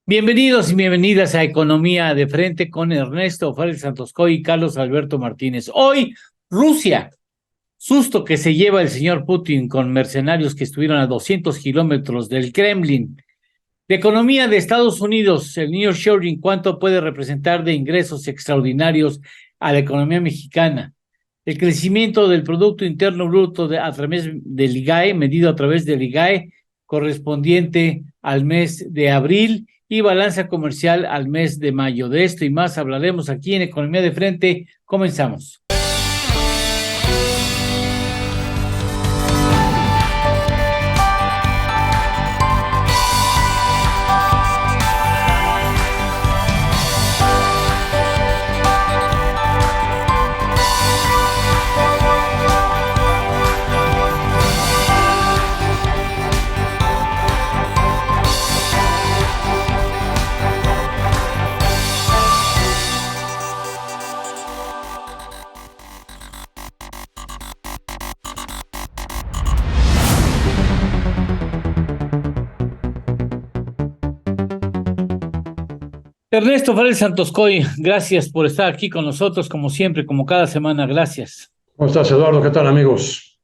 Bienvenidos y bienvenidas a Economía de Frente con Ernesto Fárez Santoscoy y Carlos Alberto Martínez. Hoy, Rusia, susto que se lleva el señor Putin con mercenarios que estuvieron a 200 kilómetros del Kremlin. La economía de Estados Unidos, el nearshoring, ¿cuánto puede representar de ingresos extraordinarios a la economía mexicana? El crecimiento del Producto Interno Bruto a través del IGAE, medido a través del IGAE, correspondiente al mes de abril, y balanza comercial al mes de mayo. De esto y más hablaremos aquí en Economía de Frente. Comenzamos. Ernesto Fárez Santoscoy, gracias por estar aquí con nosotros, como siempre, como cada semana, gracias. ¿Cómo estás, Eduardo? ¿Qué tal, amigos?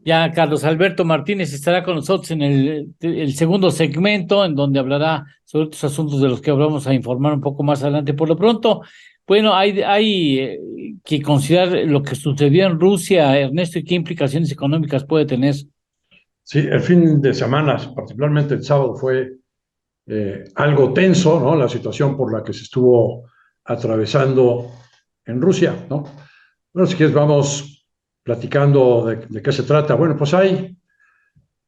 Ya Carlos Alberto Martínez estará con nosotros en el segundo segmento, en donde hablará sobre otros asuntos de los que vamos a informar un poco más adelante. Por lo pronto, bueno, hay que considerar lo que sucedió en Rusia, Ernesto, y qué implicaciones económicas puede tener. Sí, el fin de semana, particularmente el sábado, fue algo tenso, ¿no? La situación por la que se estuvo atravesando en Rusia, ¿no? Bueno, si quieres, vamos platicando de qué se trata. Bueno, pues hay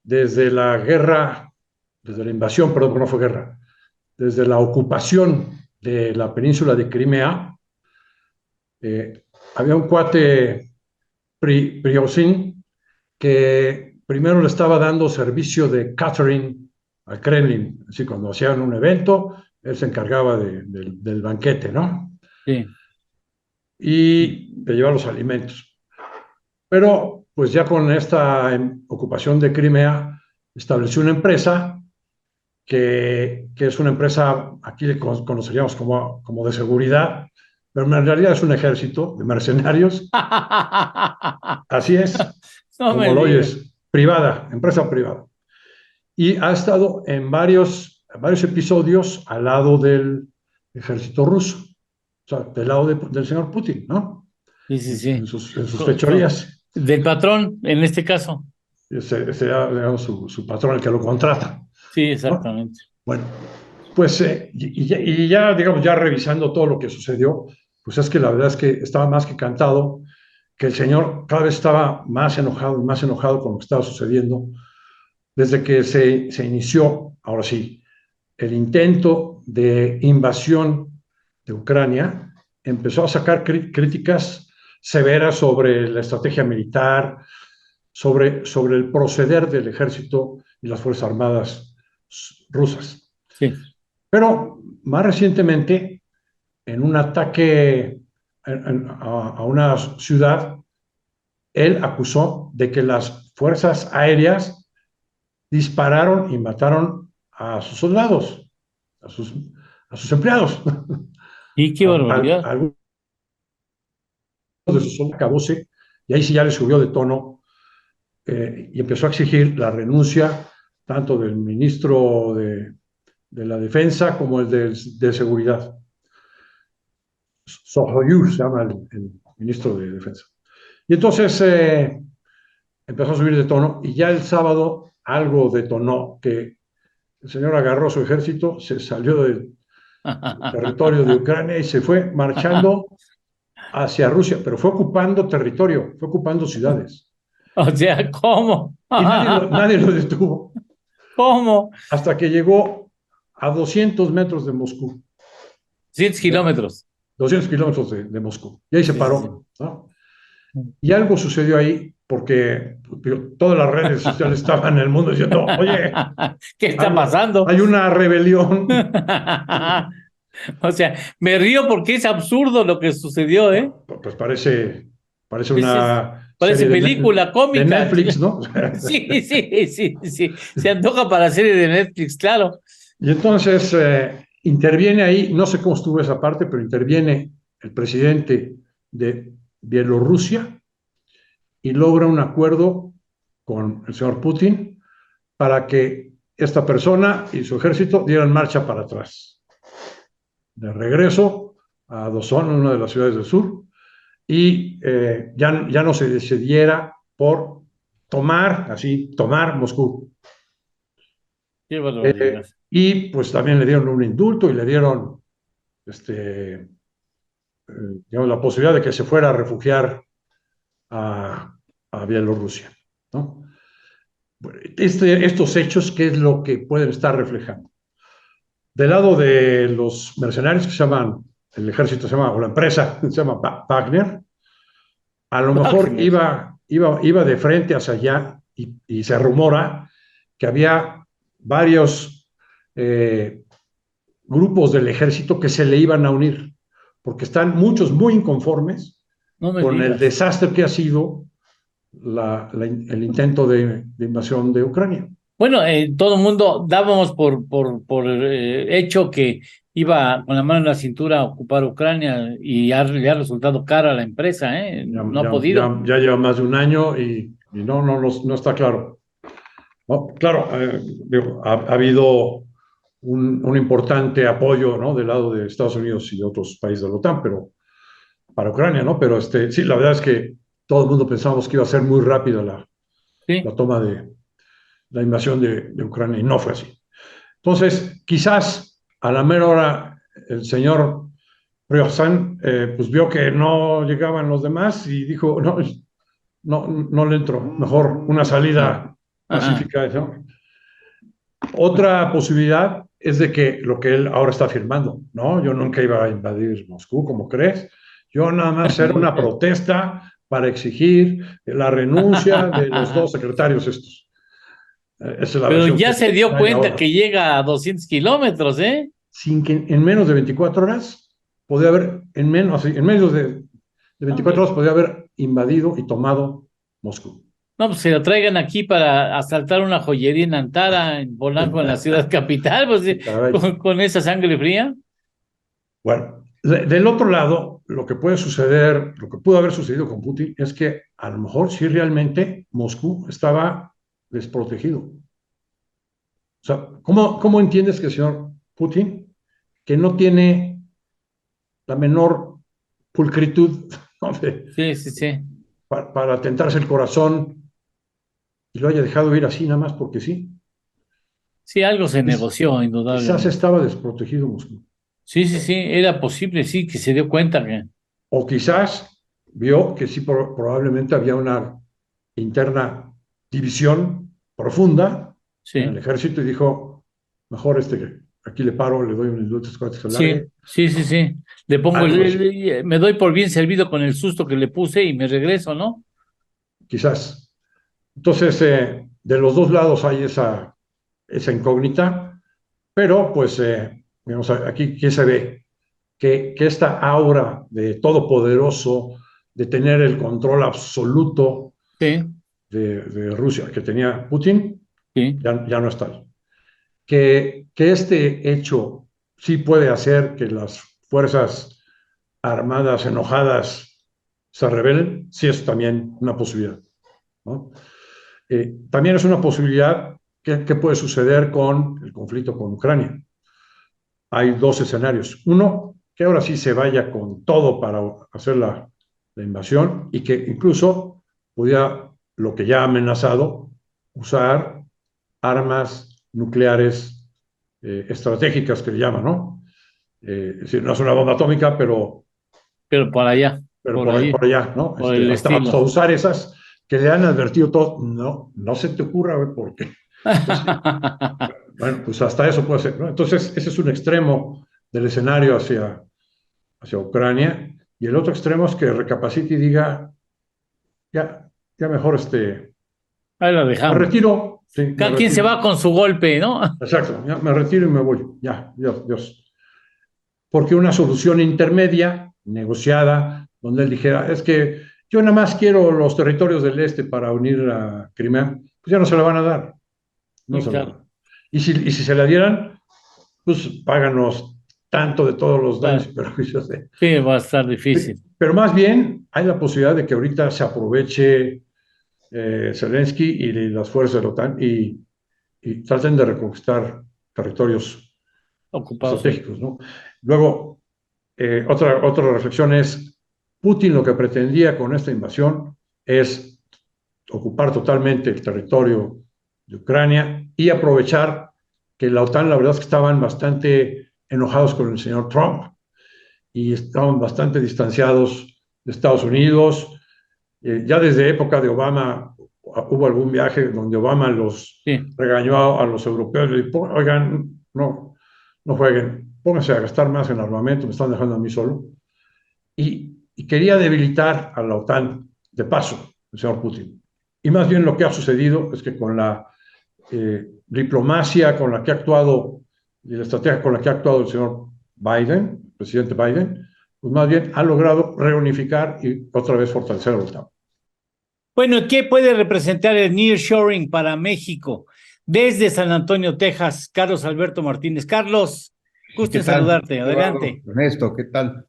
desde la guerra, desde la invasión, perdón, no fue guerra, desde la ocupación de la península de Crimea, había un cuate, Prigozhin, que primero le estaba dando servicio de catering al Kremlin. Así, cuando hacían un evento, él se encargaba del banquete, ¿no? Sí. Y de llevar los alimentos. Pero, pues ya con esta ocupación de Crimea, estableció una empresa que es una empresa, aquí le conoceríamos como de seguridad, pero en realidad es un ejército de mercenarios. Así es, No como me lo digas. oyes, privada, empresa privada. Y ha estado en varios episodios al lado del ejército ruso, o sea, del lado del señor Putin, ¿no? Sí, sí, En sí. sus fechorías. Del patrón, en este caso. Sería, digamos, su patrón el que lo contrata, Sí, ¿no? exactamente. Bueno, pues, y ya, digamos, ya revisando todo lo que sucedió, pues es que la verdad es que estaba más que cantado, que el señor cada vez estaba más enojado y más enojado con lo que estaba sucediendo, desde que se inició, ahora sí, el intento de invasión de Ucrania. Empezó a sacar críticas severas sobre la estrategia militar, sobre el proceder del ejército y las Fuerzas Armadas rusas. Sí. Pero más recientemente, en un ataque a una ciudad, él acusó de que las fuerzas aéreas dispararon y mataron a sus soldados, a sus, a sus empleados. Y qué barbaridad. Algunos de sus soldados acabóse, y ahí sí ya le subió de tono, y empezó a exigir la renuncia tanto del ministro de la Defensa como el de Seguridad. Sohoyur se llama el ministro de Defensa. Y entonces empezó a subir de tono, y ya el sábado algo detonó, que el señor agarró su ejército, se salió del territorio de Ucrania y se fue marchando hacia Rusia, pero fue ocupando territorio, fue ocupando ciudades. O sea, ¿cómo? Y nadie lo detuvo, ¿Cómo? hasta que llegó a 200 metros de Moscú, 100 kilómetros. 200 kilómetros de Moscú, y ahí se Sí, sí, sí. paró, ¿no? Y algo sucedió ahí, porque todas las redes sociales estaban en el mundo diciendo, oye, ¿Qué está pasando? hay una rebelión. O sea, me río porque es absurdo lo que sucedió, ¿eh? Pues parece Es, una parece serie película de cómica. Netflix, ¿no? Sí, sí, sí, sí. Se antoja para serie de Netflix, claro. Y entonces, interviene ahí, no sé cómo estuvo esa parte, pero interviene el presidente de Bielorrusia y logra un acuerdo con el señor Putin para que esta persona y su ejército dieran marcha para atrás. De regreso a Dosón, una de las ciudades del sur, y ya no se decidiera por tomar Moscú. Qué barbaridad. Y pues también le dieron un indulto y le dieron este, digamos, la posibilidad de que se fuera a refugiar a Bielorrusia, ¿no? Estos hechos, ¿qué es lo que pueden estar reflejando? Del lado de los mercenarios que se llaman, el ejército se llama, o la empresa se llama Wagner, a lo mejor Wagner. iba de frente hacia allá y se rumora que había varios grupos del ejército que se le iban a unir, porque están muchos muy inconformes No me con el digas. desastre que ha sido el intento de invasión de Ucrania. Bueno, todo el mundo dábamos por hecho que iba con la mano en la cintura a ocupar Ucrania y le ha resultado cara a la empresa, ¿eh? Ya, No ha ya, podido. ya lleva más de un año y no está claro. No, claro, digo, ha habido un importante apoyo, ¿no? Del lado de Estados Unidos y de otros países de la OTAN, pero para Ucrania, ¿no? Pero sí, la verdad es que todo el mundo pensábamos que iba a ser muy rápida Sí, la toma de la invasión de Ucrania y no fue así. Entonces, quizás a la mera hora el señor Ryosan pues vio que no llegaban los demás y dijo, no le entro, mejor una no. salida Ajá. pacífica, ¿no? Otra posibilidad es de que lo que él ahora está afirmando, ¿no? Yo nunca iba a invadir Moscú, como crees. Yo nada más era una protesta para exigir la renuncia de los dos secretarios estos. Esa es la Pero versión ya que se dio hay cuenta ahora. que llega a 200 kilómetros, ¿eh? Sin que en menos de 24 horas podía haber, en menos de No, 24 horas podía haber invadido y tomado Moscú. no, pues se lo traigan aquí para asaltar una joyería en Antara, en Polanco, en la ciudad capital, pues sí, Caray. con esa sangre fría. Bueno, del otro lado, lo que puede suceder, lo que pudo haber sucedido con Putin es que a lo mejor sí realmente Moscú estaba desprotegido. O sea, ¿cómo entiendes que el señor Putin, que no tiene la menor pulcritud, ¿no? Sí, sí, sí. para tentarse el corazón y lo haya dejado ir así nada más porque sí? Sí, algo se Es- negoció, Quizás indudablemente. estaba desprotegido Moscú. Sí, sí, sí, era posible, sí, que se dio cuenta que. O quizás vio que sí probablemente había una interna división profunda en el Sí, ejército y dijo, mejor aquí le paro, le doy un indulto para que se largue. sí, sí, sí, sí. Le pongo Algo así, me doy por bien servido con el susto que le puse y me regreso, ¿no? quizás. Entonces, de los dos lados hay esa incógnita, pero pues, digamos, aquí se ve que esta aura de todopoderoso, de tener el control absoluto Sí, de Rusia que tenía Putin, sí. ya no está ahí. Que este hecho sí puede hacer que las fuerzas armadas enojadas se rebelen, sí es también una posibilidad, ¿no? También es una posibilidad que puede suceder con el conflicto con Ucrania. Hay dos escenarios. Uno, que ahora sí se vaya con todo para hacer la invasión y que incluso pudiera, lo que ya ha amenazado, usar armas nucleares estratégicas que le llaman, ¿no? Es decir, no es una bomba atómica, Pero por allá, pero por ahí, por allá, ¿no? por el Hasta estilo. usar esas que le han advertido todos, no se te ocurra, porque, pues sí, bueno, pues hasta eso puede ser, ¿no? Entonces, ese es un extremo del escenario hacia Ucrania, y el otro extremo es que recapacite y diga, ya, ya mejor Ahí lo me dejamos. retiro, sí, me Cada quien se retiro. va con su golpe, ¿no? Exacto, ya me retiro y me voy, ya, Dios. Porque una solución intermedia, negociada, donde él dijera, es que yo nada más quiero los territorios del este para unir a Crimea, pues ya no se la van a dar, no Sí, se la van a claro. dar. Y si se la dieran, pues páganos tanto de todos los daños Claro, y perjuicios de... sí, va a estar difícil. Pero más bien hay la posibilidad de que ahorita se aproveche Zelensky y las fuerzas de la OTAN y traten de reconquistar territorios Ocupado, sí. estratégicos, ¿no? Luego, otra reflexión es, Putin lo que pretendía con esta invasión es ocupar totalmente el territorio de Ucrania y aprovechar que la OTAN, la verdad es que estaban bastante enojados con el señor Trump y estaban bastante distanciados de Estados Unidos. Ya desde época de Obama hubo algún viaje donde Obama los Sí. regañó a los europeos, le dijo, oigan, no jueguen, pónganse a gastar más en armamento, me están dejando a mí solo. Y quería debilitar a la OTAN de paso, el señor Putin. Y más bien lo que ha sucedido es que con la diplomacia con la que ha actuado y la estrategia con la que ha actuado el señor Biden, presidente Biden, pues más bien ha logrado reunificar y otra vez fortalecer a la OTAN. Bueno, ¿qué puede representar el nearshoring para México? Desde San Antonio, Texas, Carlos Alberto Martínez. Carlos, gusto ¿Qué en tal, saludarte. Eduardo? Adelante. Ernesto, ¿qué tal?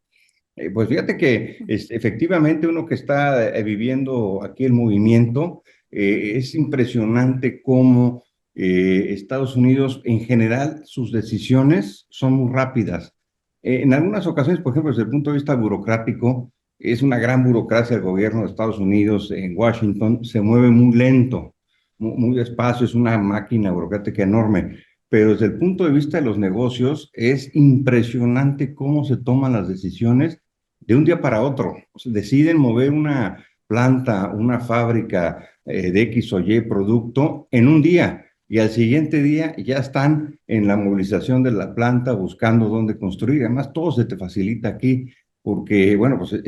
Pues fíjate que efectivamente uno que está viviendo aquí el movimiento, es impresionante cómo Estados Unidos en general sus decisiones son muy rápidas. En algunas ocasiones, por ejemplo, desde el punto de vista burocrático, es una gran burocracia el gobierno de Estados Unidos en Washington, se mueve muy lento, muy despacio, es una máquina burocrática enorme. Pero desde el punto de vista de los negocios, es impresionante cómo se toman las decisiones de un día para otro. O sea, deciden mover una planta, una fábrica de X o Y producto en un día y al siguiente día ya están en la movilización de la planta buscando dónde construir. Además, todo se te facilita aquí porque, bueno, pues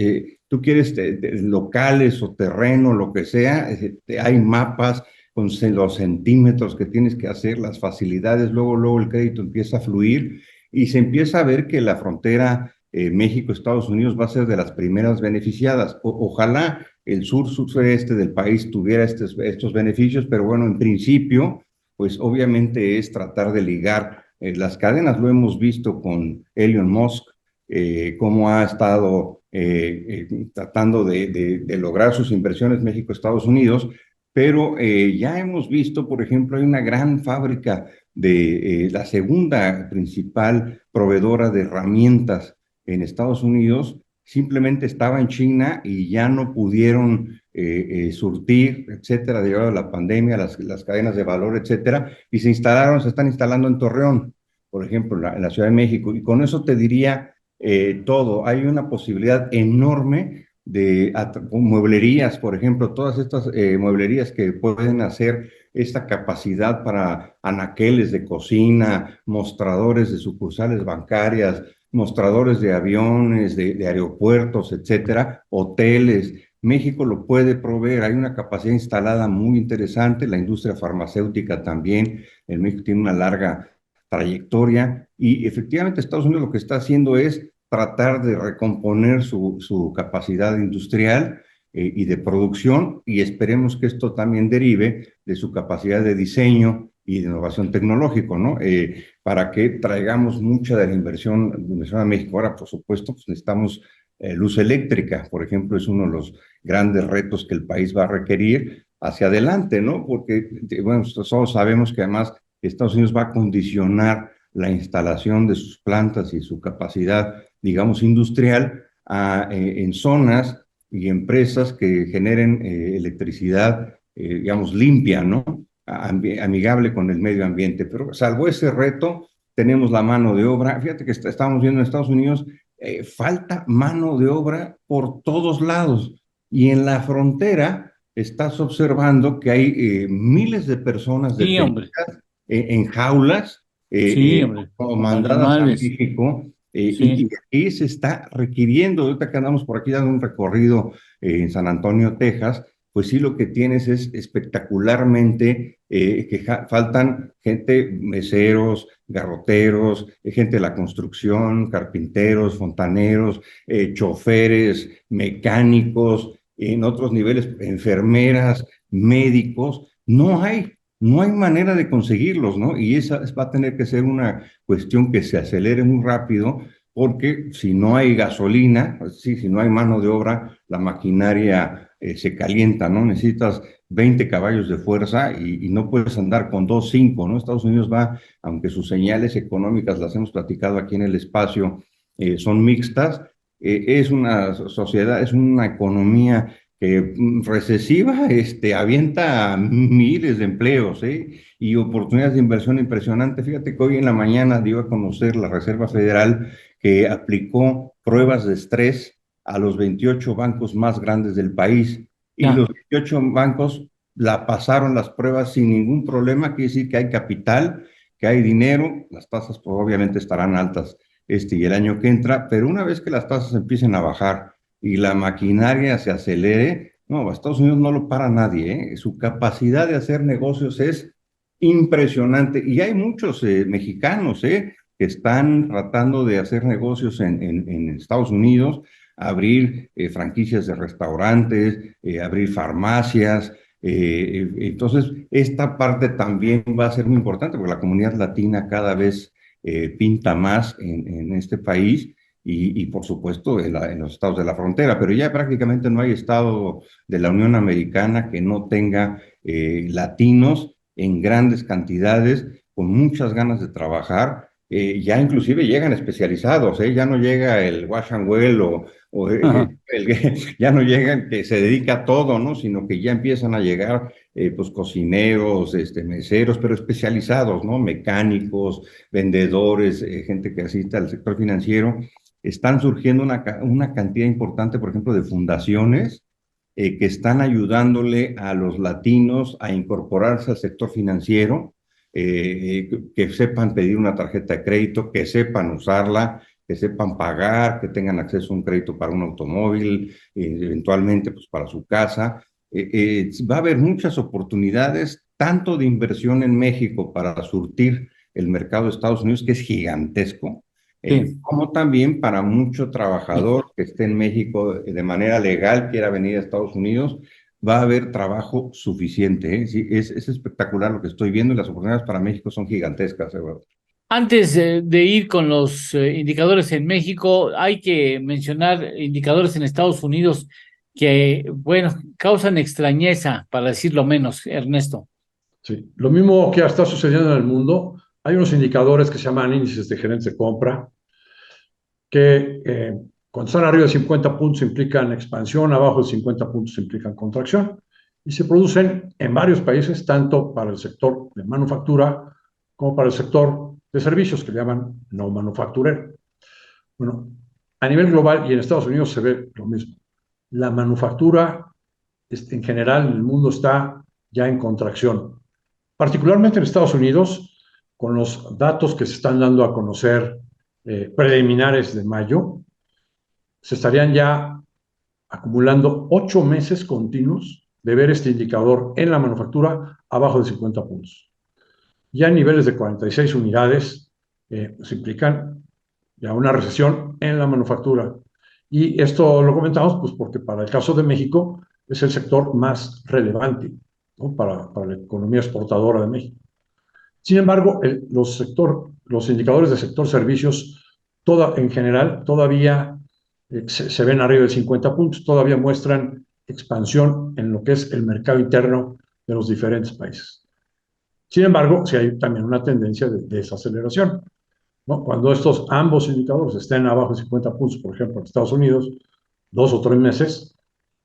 tú quieres locales o terreno, lo que sea, hay mapas con los centímetros que tienes que hacer, las facilidades, luego el crédito empieza a fluir y se empieza a ver que la frontera México-Estados Unidos va a ser de las primeras beneficiadas. Ojalá el sur-sureste del país tuviera estos beneficios, pero bueno, en principio, pues obviamente es tratar de ligar las cadenas. Lo hemos visto con Elon Musk, cómo ha estado tratando de lograr sus inversiones México-Estados Unidos, pero ya hemos visto, por ejemplo, hay una gran fábrica de la segunda principal proveedora de herramientas en Estados Unidos, simplemente estaba en China y ya no pudieron surtir, etcétera, debido a la pandemia, las cadenas de valor, etcétera, y se están instalando en Torreón, por ejemplo, en la Ciudad de México, y con eso te diría todo. Hay una posibilidad enorme de mueblerías, por ejemplo, todas estas mueblerías que pueden hacer esta capacidad para anaqueles de cocina, mostradores de sucursales bancarias, mostradores de aviones, de aeropuertos, etcétera, hoteles. México lo puede proveer, hay una capacidad instalada muy interesante, la industria farmacéutica también, en México tiene una larga trayectoria y efectivamente Estados Unidos lo que está haciendo es tratar de recomponer su capacidad industrial y de producción y esperemos que esto también derive de su capacidad de diseño y de innovación tecnológico, ¿no? Para que traigamos mucha de la inversión a México. Ahora, por supuesto, pues necesitamos luz eléctrica, por ejemplo, es uno de los grandes retos que el país va a requerir hacia adelante, ¿no? Porque, bueno, todos sabemos que además Estados Unidos va a condicionar la instalación de sus plantas y su capacidad, digamos, industrial en zonas y empresas que generen electricidad, digamos, limpia, ¿no? Amigable con el medio ambiente. Pero salvo ese reto, tenemos la mano de obra. Fíjate que estamos viendo en Estados Unidos, falta mano de obra por todos lados. Y en la frontera estás observando que hay miles de personas Sí, detenidas hombre. en jaulas Sí, hombre. como Como mandadas a animales. México, y Sí. aquí se está requiriendo, ahorita que andamos por aquí dando un recorrido en San Antonio, Texas, pues sí lo que tienes es espectacularmente que faltan gente, meseros, garroteros, gente de la construcción, carpinteros, fontaneros, choferes, mecánicos, en otros niveles, enfermeras, médicos, no hay. no hay manera de conseguirlos, ¿no? Y esa va a tener que ser una cuestión que se acelere muy rápido, porque si no hay gasolina, pues sí, si no hay mano de obra, la maquinaria se calienta, ¿no? Necesitas 20 caballos de fuerza y no puedes andar con 2, 5, ¿no? Estados Unidos va, aunque sus señales económicas, las hemos platicado aquí en el espacio, son mixtas, es una sociedad, es una economía que recesiva, avienta miles de empleos, y oportunidades de inversión impresionante. Fíjate que hoy en la mañana dio a conocer la Reserva Federal que aplicó pruebas de estrés a los 28 bancos más grandes del país, y Ya. los 28 bancos la pasaron las pruebas sin ningún problema. Quiere decir que hay capital, que hay dinero. Las tasas pues, obviamente estarán altas y el año que entra, pero una vez que las tasas empiecen a bajar y la maquinaria se acelere, no, a Estados Unidos no lo para nadie, ¿eh? Su capacidad de hacer negocios es impresionante, y hay muchos mexicanos, que están tratando de hacer negocios en Estados Unidos, abrir franquicias de restaurantes, abrir farmacias. Entonces, esta parte también va a ser muy importante porque la comunidad latina cada vez pinta más en este país, y por supuesto en los estados de la frontera, pero ya prácticamente no hay estado de la Unión Americana que no tenga latinos en grandes cantidades, con muchas ganas de trabajar. Ya inclusive llegan especializados, ya no llega el wash and well Ajá. ya no llegan que se dedica a todo, ¿no? Sino que ya empiezan a llegar pues cocineros, meseros, pero especializados, ¿no? Mecánicos, vendedores, gente que asista al sector financiero. Están surgiendo una cantidad importante, por ejemplo, de fundaciones que están ayudándole a los latinos a incorporarse al sector financiero, que sepan pedir una tarjeta de crédito, que sepan usarla, que sepan pagar, que tengan acceso a un crédito para un automóvil, eventualmente pues para su casa. Va a haber muchas oportunidades, tanto de inversión en México para surtir el mercado de Estados Unidos, que es gigantesco, Sí. como también para mucho trabajador que esté en México de manera legal, quiera venir a Estados Unidos, va a haber trabajo suficiente, ¿eh? Sí, es espectacular lo que estoy viendo, y las oportunidades para México son gigantescas, ¿verdad? Antes de ir con los indicadores en México, hay que mencionar indicadores en Estados Unidos que, bueno, causan extrañeza, para decirlo menos, Ernesto. Sí. Lo mismo que está sucediendo en el mundo, hay unos indicadores que se llaman índices de gerentes de compra, que cuando están arriba de 50 puntos implican expansión, abajo de 50 puntos implican contracción, y se producen en varios países, tanto para el sector de manufactura como para el sector de servicios, que le llaman no manufacturero. Bueno, a nivel global y en Estados Unidos se ve lo mismo. La manufactura en general en el mundo está ya en contracción, particularmente en Estados Unidos, con los datos que se están dando a conocer preliminares de mayo, se estarían ya acumulando 8 meses continuos de ver este indicador en la manufactura abajo de 50 puntos. Ya en niveles de 46 unidades se implican ya una recesión en la manufactura. Y esto lo comentamos pues porque para el caso de México es el sector más relevante, ¿no? para la economía exportadora de México. Sin embargo, los indicadores del sector servicios en general todavía se ven arriba de 50 puntos, todavía muestran expansión en lo que es el mercado interno de los diferentes países. Sin embargo, sí hay también una tendencia de desaceleración, ¿no? Cuando ambos indicadores estén abajo de 50 puntos, por ejemplo, en Estados Unidos, 2 o 3 meses,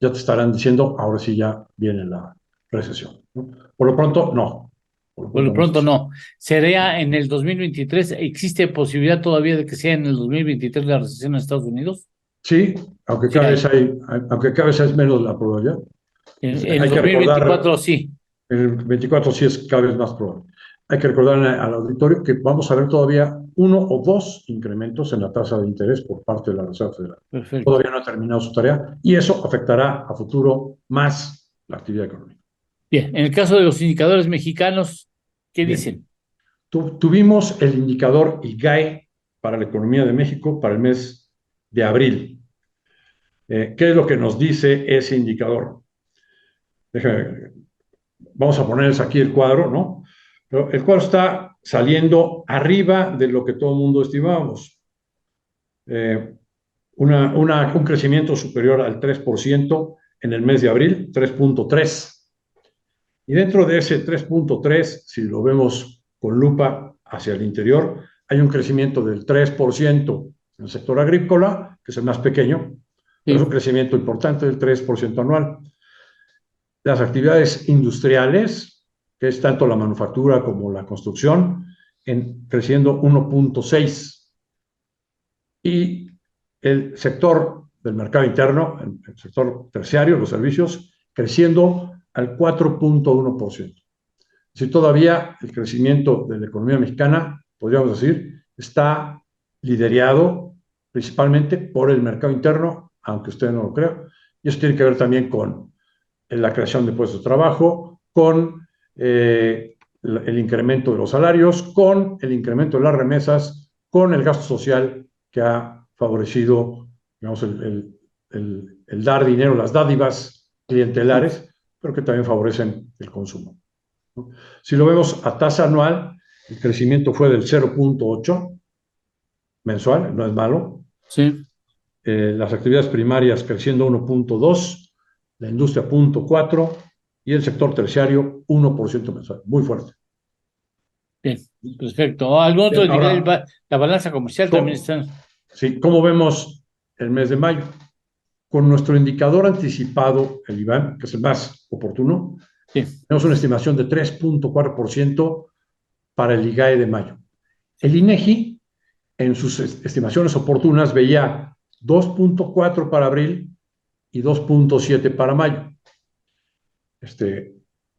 ya te estarán diciendo, ahora sí ya viene la recesión, ¿no? Por lo pronto, no. Por lo Por lo pronto no es pronto así. no. ¿Sería en el 2023? ¿Existe posibilidad todavía de que sea en el 2023 la recesión en Estados Unidos? Sí, aunque Sí cada hay. vez aunque cada vez es menos la probabilidad. En el Hay que recordar, 2024 sí. en el 24 sí es cada vez más probable. Hay que recordar al auditorio que vamos a ver todavía 1 o 2 incrementos en la tasa de interés por parte de la Reserva Federal. Perfecto. Todavía no ha terminado su tarea y eso afectará a futuro más la actividad económica. Bien, en el caso de los indicadores mexicanos, ¿qué Bien, dicen? tuvimos el indicador IGAE para la economía de México para el mes de abril. ¿Qué es lo que nos dice ese indicador? Déjame ver. vamos a ponerles aquí el cuadro, ¿no? Pero el cuadro está saliendo arriba de lo que todo el mundo estimábamos. Un crecimiento superior al 3% en el mes de abril, 3.3. Y dentro de ese 3.3, si lo vemos con lupa hacia el interior, hay un crecimiento del 3% en el sector agrícola, que es el más pequeño, pero es un crecimiento importante del 3% anual. Las actividades industriales, que es tanto la manufactura como la construcción, creciendo 1.6. Y el sector del mercado interno, el sector terciario, los servicios, creciendo al 4.1%. Si todavía el crecimiento de la economía mexicana, podríamos decir, está liderado principalmente por el mercado interno, aunque usted no lo crea, y eso tiene que ver también con la creación de puestos de trabajo, con el incremento de los salarios, con el incremento de las remesas, con el gasto social que ha favorecido, digamos, el dar dinero, las dádivas clientelares, pero que también favorecen el consumo, ¿no? Si lo vemos a tasa anual, el crecimiento fue del 0.8 mensual, no es malo. Sí. Las actividades primarias creciendo 1.2, la industria 0.4 y el sector terciario 1% mensual, muy fuerte. Bien, perfecto. ¿Algún otro? Ahora, La balanza comercial también está. Sí, ¿cómo vemos el mes de mayo? Con nuestro indicador anticipado, el IBAN, que es el más oportuno, Sí. tenemos una estimación de 3.4% para el IGAE de mayo. El INEGI, en sus estimaciones oportunas, veía 2.4 para abril y 2.7 para mayo.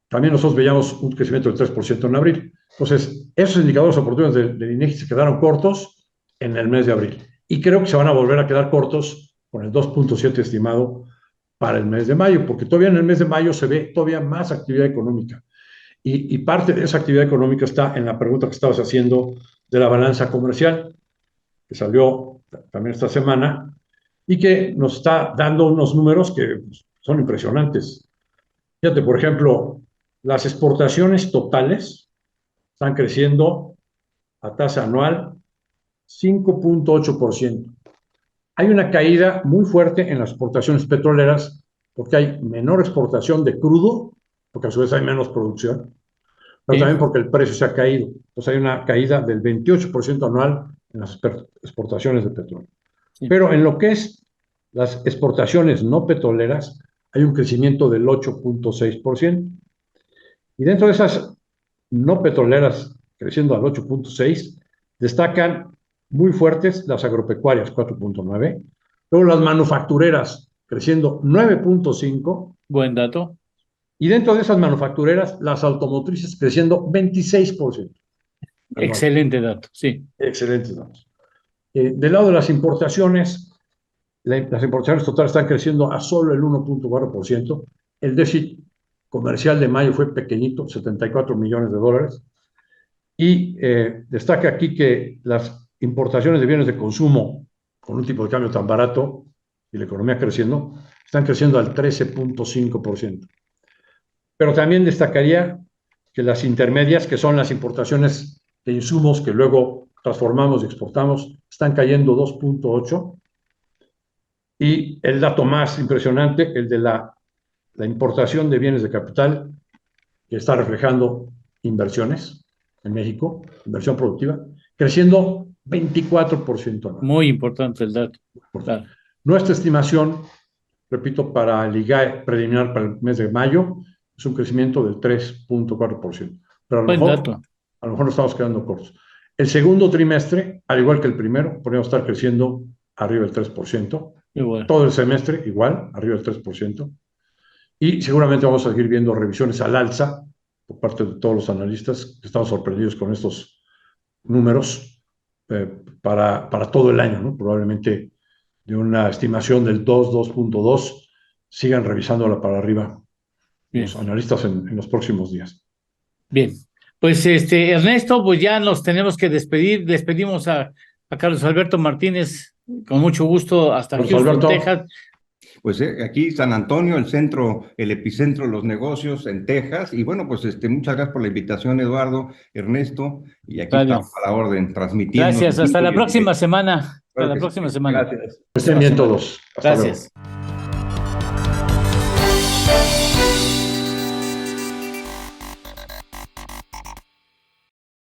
También nosotros veíamos un crecimiento del 3% en abril. Entonces, esos indicadores oportunos del INEGI se quedaron cortos en el mes de abril. Y creo que se van a volver a quedar cortos con el 2.7 estimado para el mes de mayo, porque todavía en el mes de mayo se ve todavía más actividad económica. Y parte de esa actividad económica está en la pregunta que estabas haciendo de la balanza comercial, que salió también esta semana, y que nos está dando unos números que son impresionantes. Fíjate, por ejemplo, las exportaciones totales están creciendo a tasa anual 5.8%. Hay una caída muy fuerte en las exportaciones petroleras porque hay menor exportación de crudo, porque a su vez hay menos producción, pero también porque el precio se ha caído. Entonces hay una caída del 28% anual en las exportaciones de petróleo. Sí. Pero en lo que es las exportaciones no petroleras, hay un crecimiento del 8.6%. Y dentro de esas no petroleras creciendo al 8.6%, destacan muy fuertes las agropecuarias, 4.9%, luego las manufactureras creciendo 9.5%. Buen dato. Y dentro de esas manufactureras, las automotrices creciendo 26%. Excelente dato, sí. Excelentes datos. Del lado de las importaciones, las importaciones totales están creciendo a solo el 1.4%. El déficit comercial de mayo fue pequeñito, 74 millones de dólares. Y destaca aquí que las importaciones de bienes de consumo, con un tipo de cambio tan barato y la economía creciendo, están creciendo al 13.5%. Pero también destacaría que las intermedias, que son las importaciones de insumos que luego transformamos y exportamos, están cayendo 2.8%. Y el dato más impresionante, el de la importación de bienes de capital, que está reflejando inversiones en México, inversión productiva, creciendo 24% anual. Muy importante el dato. Claro. Nuestra estimación, repito, para el IGAE preliminar para el mes de mayo, es un crecimiento del 3.4%. Pero a lo mejor nos estamos quedando cortos. El segundo trimestre, al igual que el primero, podríamos estar creciendo arriba del 3%. Igual. Todo el semestre, igual, arriba del 3%. Y seguramente vamos a seguir viendo revisiones al alza por parte de todos los analistas que estamos sorprendidos con estos números para todo el año, ¿no? Probablemente de una estimación del 2.2, sigan revisándola para arriba. Bien. Los analistas en los próximos días. Bien, pues Ernesto, pues ya nos tenemos que despedir. Despedimos a Carlos Alberto Martínez con mucho gusto hasta Houston, Texas. pues aquí San Antonio, el centro, el epicentro de los negocios en Texas. Y bueno, pues muchas gracias por la invitación, Eduardo, Ernesto, y aquí Radio. estamos a la orden, transmitiendo. Gracias, hasta la próxima semana. Hasta Claro la que sí. próxima semana. Gracias. Estén bien todos. Hasta luego. Gracias.